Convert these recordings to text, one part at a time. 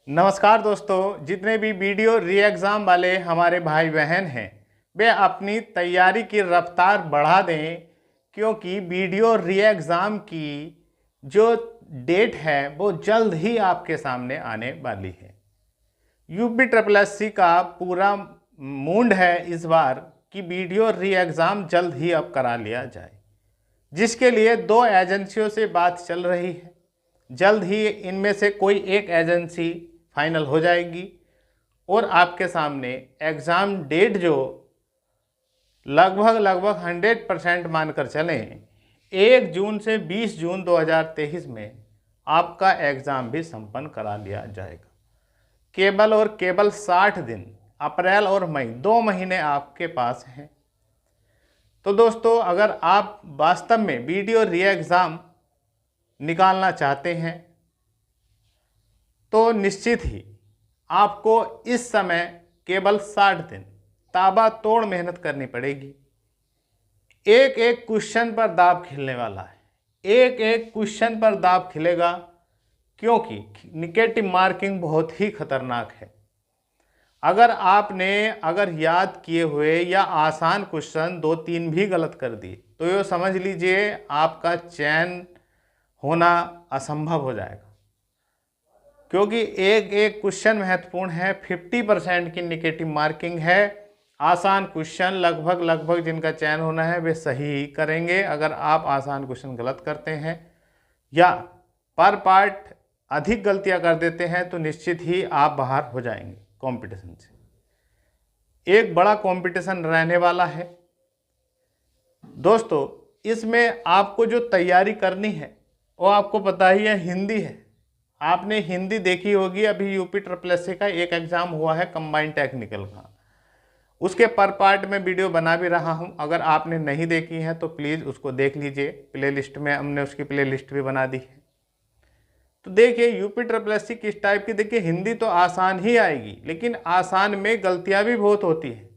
नमस्कार दोस्तों, जितने भी वीडियो री एग्ज़ाम वाले हमारे भाई बहन हैं वे अपनी तैयारी की रफ्तार बढ़ा दें, क्योंकि वीडियो री एग्ज़ाम की जो डेट है वो जल्द ही आपके सामने आने वाली है। यूपी ट्रिपल एससी का पूरा मूड है इस बार कि वीडियो री एग्ज़ाम जल्द ही अब करा लिया जाए, जिसके लिए दो एजेंसियों से बात चल रही है। जल्द ही इनमें से कोई एक एजेंसी फाइनल हो जाएगी और आपके सामने एग्ज़ाम डेट जो लगभग 100% मानकर चलें 1 जून से 20 जून 2023 में आपका एग्ज़ाम भी संपन्न करा लिया जाएगा। केवल और केवल 60 दिन, अप्रैल और मई 2 महीने आपके पास हैं। तो दोस्तों, अगर आप वास्तव में वीडियो री एग्ज़ाम निकालना चाहते हैं तो निश्चित ही आपको इस समय केवल 60 दिन ताबड़तोड़ मेहनत करनी पड़ेगी। एक एक क्वेश्चन पर दाव खिलने वाला है, एक एक क्वेश्चन पर दाव खिलेगा, क्योंकि नेगेटिव मार्किंग बहुत ही खतरनाक है। अगर याद किए हुए या आसान क्वेश्चन 2-3 भी गलत कर दिए तो ये समझ लीजिए आपका चयन होना असंभव हो जाएगा, क्योंकि एक एक क्वेश्चन महत्वपूर्ण है। 50% की नेगेटिव मार्किंग है। आसान क्वेश्चन लगभग जिनका चयन होना है वे सही ही करेंगे। अगर आप आसान क्वेश्चन गलत करते हैं या पर पार्ट अधिक गलतियां कर देते हैं तो निश्चित ही आप बाहर हो जाएंगे कंपटीशन से। एक बड़ा कंपटीशन रहने वाला है दोस्तों। इसमें आपको जो तैयारी करनी है वो आपको पता ही है, हिंदी है। आपने हिंदी देखी होगी। अभी यूपी ट्रिपल एससी का एक एग्ज़ाम हुआ है कंबाइंड टेक्निकल का, उसके पर पार्ट में वीडियो बना भी रहा हूं। अगर आपने नहीं देखी है तो प्लीज़ उसको देख लीजिए। प्लेलिस्ट में हमने उसकी प्लेलिस्ट भी बना दी है। तो देखिए यूपी ट्रिपल एससी किस टाइप की, देखिए हिंदी तो आसान ही आएगी, लेकिन आसान में गलतियाँ भी बहुत होती हैं,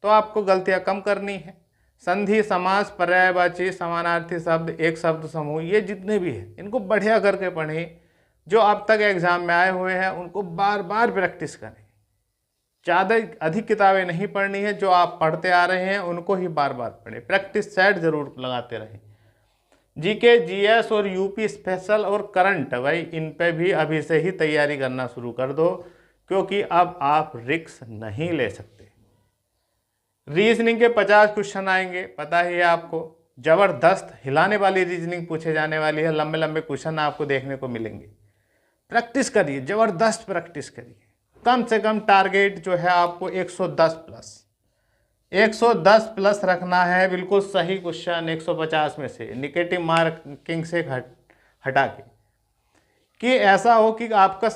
तो आपको गलतियाँ कम करनी है। संधि, समास, पर्यायवाची, समानार्थी शब्द, एक शब्द समूह, ये जितने भी हैं इनको बढ़िया करके पढ़ें। जो अब तक एग्ज़ाम में आए हुए हैं उनको बार बार प्रैक्टिस करें। ज़्यादा अधिक किताबें नहीं पढ़नी है, जो आप पढ़ते आ रहे हैं उनको ही बार बार पढ़ें। प्रैक्टिस सेट जरूर लगाते रहें। जीके, जीएस और यूपी स्पेशल और करंट, भाई इन पे भी अभी से ही तैयारी करना शुरू कर दो, क्योंकि अब आप रिस्क नहीं ले सकते। रीजनिंग के 50 क्वेश्चन आएंगे, पता ही है आपको। जबरदस्त हिलाने वाली रीजनिंग पूछे जाने वाली है। लंबे लंबे क्वेश्चन आपको देखने को मिलेंगे। प्रैक्टिस करिए, जबरदस्त प्रैक्टिस करिए। कम से कम टारगेट जो है आपको 110 प्लस रखना है। बिल्कुल सही क्वेश्चन 150 में से, नेगेटिव मार्किंग से हटा के, कि ऐसा हो कि आपका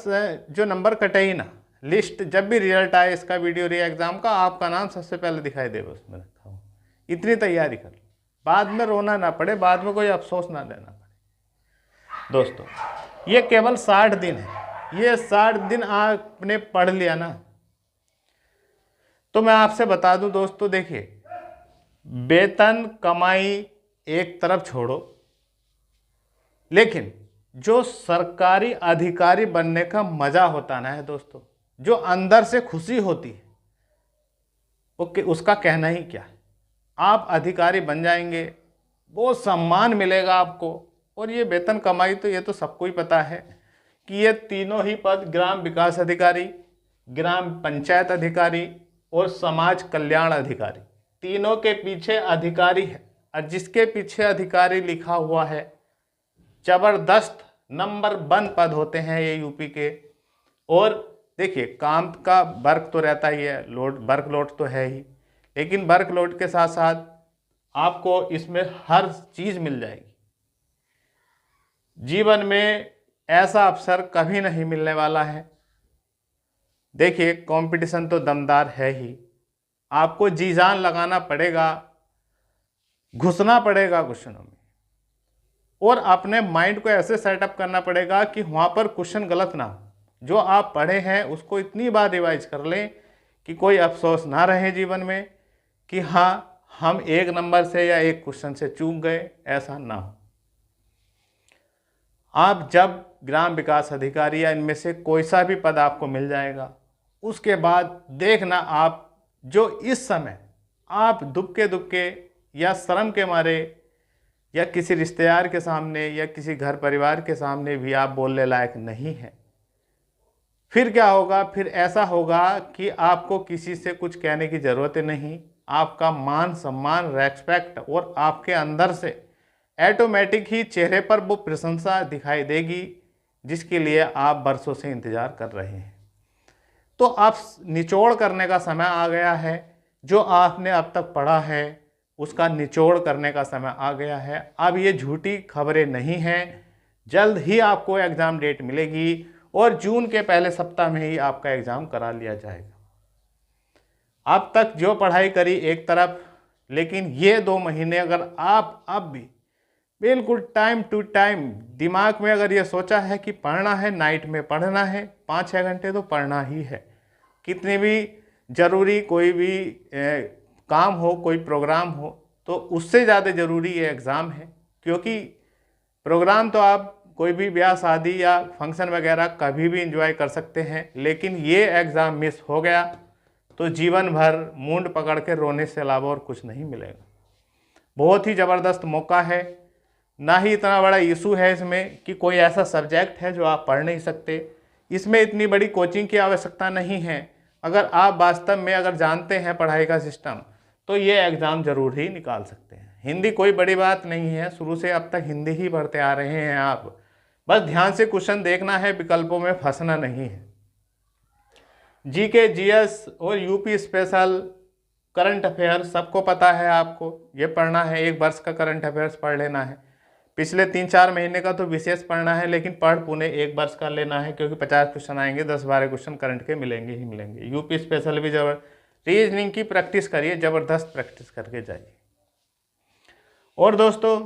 जो नंबर कटे ही ना। लिस्ट जब भी रिजल्ट आए इसका, वीडियो री एग्ज़ाम का, आपका नाम सबसे पहले दिखाई दे उसमें रखा हो। इतनी तैयारी कर, बाद में रोना ना पड़े, बाद में कोई अफसोस ना लेना पड़े। दोस्तों, ये केवल 60 दिन है। ये 60 दिन आपने पढ़ लिया ना, तो मैं आपसे बता दूं दोस्तों, देखिए वेतन कमाई एक तरफ छोड़ो, लेकिन जो सरकारी अधिकारी बनने का मजा होता ना है दोस्तों, जो अंदर से खुशी होती है, उसका कहना ही क्या है। आप अधिकारी बन जाएंगे, वो सम्मान मिलेगा आपको। और ये वेतन कमाई तो ये तो सबको ही पता है कि ये तीनों ही पद, ग्राम विकास अधिकारी, ग्राम पंचायत अधिकारी और समाज कल्याण अधिकारी, तीनों के पीछे अधिकारी है। और जिसके पीछे अधिकारी लिखा हुआ है, जबरदस्त नंबर 1 पद होते हैं ये यूपी के। और देखिए काम का वर्क तो रहता ही है, वर्कलोड तो है ही, लेकिन वर्कलोड के साथ साथ आपको इसमें हर चीज़ मिल जाएगी। जीवन में ऐसा अवसर कभी नहीं मिलने वाला है। देखिए कंपटीशन तो दमदार है ही, आपको जी जान लगाना पड़ेगा, घुसना पड़ेगा क्वेश्चनों में, और अपने माइंड को ऐसे सेटअप करना पड़ेगा कि वहाँ पर क्वेश्चन गलत ना हो। जो आप पढ़े हैं उसको इतनी बार रिवाइज कर लें कि कोई अफसोस ना रहे जीवन में कि हाँ हम एक नंबर से या एक क्वेश्चन से चूक गए, ऐसा ना हो। आप जब ग्राम विकास अधिकारी या इनमें से कोई सा भी पद आपको मिल जाएगा। उसके बाद देखना आप जो इस समय आप दुबके दुबके या शर्म के मारे या किसी रिश्तेदार के सामने या किसी घर परिवार के सामने भी आप बोलने लायक नहीं हैं, फिर क्या होगा? फिर ऐसा होगा कि आपको किसी से कुछ कहने की ज़रूरत नहीं। आपका मान सम्मान, रेस्पेक्ट और आपके अंदर से ऑटोमेटिक ही चेहरे पर वो प्रशंसा दिखाई देगी जिसके लिए आप बरसों से इंतज़ार कर रहे हैं। तो आप निचोड़ करने का समय आ गया है। जो आपने अब तक पढ़ा है उसका निचोड़ करने का समय आ गया है। अब ये झूठी खबरें नहीं हैं। जल्द ही आपको एग्ज़ाम डेट मिलेगी और जून के पहले सप्ताह में ही आपका एग्ज़ाम करा लिया जाएगा। अब तक जो पढ़ाई करी एक तरफ, लेकिन ये 2 महीने अगर आप अब भी बिल्कुल टाइम टू टाइम दिमाग में अगर ये सोचा है कि पढ़ना है, नाइट में पढ़ना है, 5-6 घंटे तो पढ़ना ही है। कितने भी ज़रूरी कोई भी काम हो, कोई प्रोग्राम हो, तो उससे ज़्यादा ज़रूरी ये एग्ज़ाम है। क्योंकि प्रोग्राम तो आप कोई भी ब्याह शादी या फंक्शन वगैरह कभी भी एंजॉय कर सकते हैं, लेकिन ये एग्ज़ाम मिस हो गया तो जीवन भर मूंड पकड़ के रोने से अलावा और कुछ नहीं मिलेगा। बहुत ही ज़बरदस्त मौका है। ना ही इतना बड़ा इशू है इसमें कि कोई ऐसा सब्जेक्ट है जो आप पढ़ नहीं सकते। इसमें इतनी बड़ी कोचिंग की आवश्यकता नहीं है। अगर आप वास्तव में अगर जानते हैं पढ़ाई का सिस्टम तो ये एग्ज़ाम ज़रूर ही निकाल सकते हैं। हिंदी कोई बड़ी बात नहीं है, शुरू से अब तक हिंदी ही पढ़ते आ रहे हैं आप। बस ध्यान से क्वेश्चन देखना है, विकल्पों में फंसना नहीं है। जीके, जीएस और यूपी स्पेशल, करंट अफेयर सबको पता है, आपको ये पढ़ना है। 1 वर्ष का करंट अफेयर्स पढ़ लेना है। पिछले 3-4 महीने का तो विशेष पढ़ना है, लेकिन पढ़ पुणे 1 वर्ष का लेना है, क्योंकि 50 क्वेश्चन आएंगे, 10-12 क्वेश्चन करंट के मिलेंगे ही मिलेंगे। यूपी स्पेशल भी रीजनिंग की प्रैक्टिस करिए, ज़बरदस्त प्रैक्टिस करके जाइए। और दोस्तों,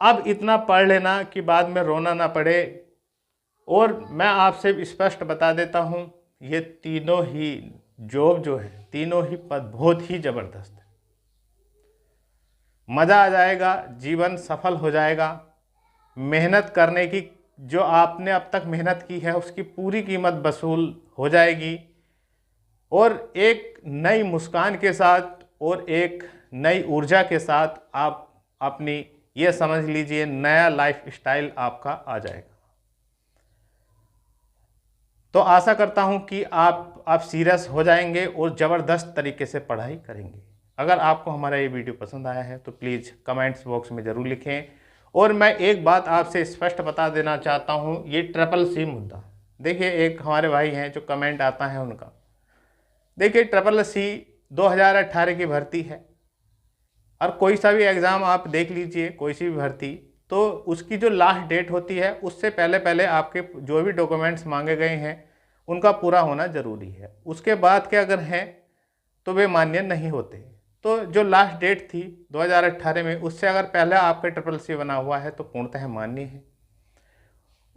अब इतना पढ़ लेना कि बाद में रोना ना पड़े। और मैं आपसे स्पष्ट बता देता हूँ, ये तीनों ही जॉब जो है, तीनों ही पद बहुत ही ज़बरदस्त है। मज़ा आ जाएगा, जीवन सफल हो जाएगा। मेहनत करने की, जो आपने अब तक मेहनत की है उसकी पूरी कीमत वसूल हो जाएगी। और एक नई मुस्कान के साथ और एक नई ऊर्जा के साथ आप अपनी, ये समझ लीजिए, नया लाइफ स्टाइल आपका आ जाएगा। तो आशा करता हूं कि आप सीरियस हो जाएंगे और ज़बरदस्त तरीके से पढ़ाई करेंगे। अगर आपको हमारा ये वीडियो पसंद आया है तो प्लीज़ कमेंट्स बॉक्स में ज़रूर लिखें। और मैं एक बात आपसे स्पष्ट बता देना चाहता हूँ, ये CCC मुद्दा, देखिए एक हमारे भाई हैं जो कमेंट आता है उनका, देखिए CCC 2018 की भर्ती है। और कोई सा भी एग्ज़ाम आप देख लीजिए, कोई सी भी भर्ती, तो उसकी जो लास्ट डेट होती है उससे पहले पहले आपके जो भी डॉक्यूमेंट्स मांगे गए हैं उनका पूरा होना ज़रूरी है। उसके बाद के अगर हैं तो वे मान्य नहीं होते। तो जो लास्ट डेट थी 2018 में, उससे अगर पहले आपका CCC बना हुआ है तो पूर्णतः मान्य है।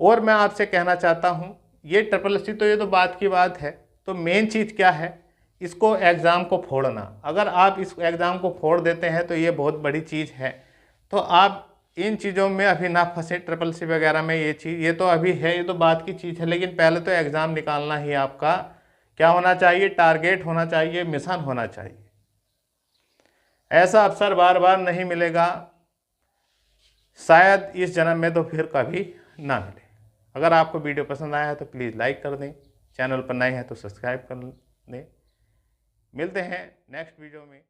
और मैं आपसे कहना चाहता हूँ, ये CCC तो ये तो बात की बात है, तो मेन चीज़ क्या है, इसको एग्ज़ाम को फोड़ना। अगर आप इस एग्ज़ाम को फोड़ देते हैं तो ये बहुत बड़ी चीज़ है। तो आप इन चीज़ों में अभी ना फंसे, CCC वगैरह में। ये चीज़ ये तो अभी है, ये तो बात की चीज़ है, लेकिन पहले तो एग्ज़ाम निकालना ही आपका क्या होना चाहिए, टारगेट होना चाहिए, मिशन होना चाहिए। ऐसा अवसर बार बार नहीं मिलेगा, शायद इस जन्म में तो फिर कभी ना मिले। अगर आपको वीडियो पसंद आया है तो प्लीज़ लाइक कर दें, चैनल पर नए हैं तो सब्सक्राइब कर दें। मिलते हैं नेक्स्ट वीडियो में।